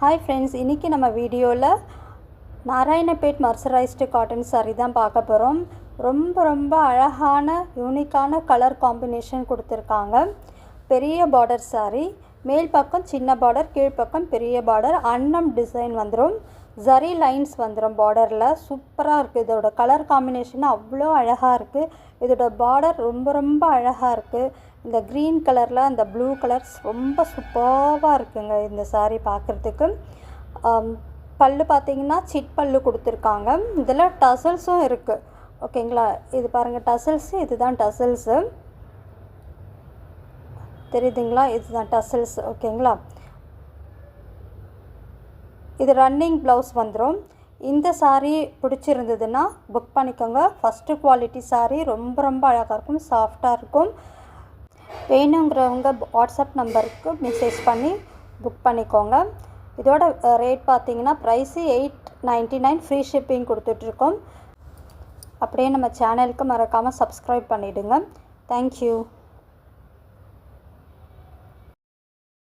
Hi friends, இன்றைக்கி நம்ம வீடியோவில் நாராயணபேட் மர்சரைஸ்டு காட்டன் சாரீ தான் பார்க்க போகிறோம். ரொம்ப அழகான யூனிக்கான கலர் காம்பினேஷன் கொடுத்துருக்காங்க. பெரிய பார்டர் சாரீ, மேல் பக்கம் சின்ன பார்டர், கீழ்ப்பக்கம் பெரிய பார்டர், அன்னம் டிசைன் வந்துடும், ஜரி லைன்ஸ் வந்துடும் பார்டரில். சூப்பராக இருக்குது. இதோட கலர் காம்பினேஷன் அவ்வளோ அழகாக இருக்குது. இதோட பார்டர் ரொம்ப அழகாக இருக்குது. இந்த க்ரீன் கலரில் அந்த ப்ளூ கலர்ஸ் ரொம்ப சூப்பராக இருக்குங்க இந்த சாரீ பார்க்குறதுக்கு. பல்லு பார்த்திங்கன்னா சிட் பல்லு கொடுத்துருக்காங்க. இதில் டசல்ஸும் இருக்குது. ஓகேங்களா, இது பாருங்கள் டசல்ஸு, இதுதான் டசல்ஸு தெரியுதுங்களா, இதுதான் டசல்ஸ். ஓகேங்களா, இது ரன்னிங் ப்ளவுஸ் வந்துடும். இந்த சாரீ பிடிச்சிருந்ததுன்னா புக் பண்ணிக்கோங்க. ஃபஸ்ட்டு குவாலிட்டி சாரீ, ரொம்ப அழகாக இருக்கும், சாஃப்டாக இருக்கும். வேணுங்கிறவங்க வாட்ஸ்அப் நம்பருக்கு மெசேஜ் பண்ணி புக் பண்ணிக்கோங்க. இதோட ரேட் பார்த்தீங்கன்னா ப்ரைஸு 899, ஃப்ரீ ஷிப்பிங் கொடுத்துட்ருக்கோம். அப்படியே நம்ம சேனலுக்கு மறக்காமல் சப்ஸ்கிரைப் பண்ணிவிடுங்க. தேங்க்யூ.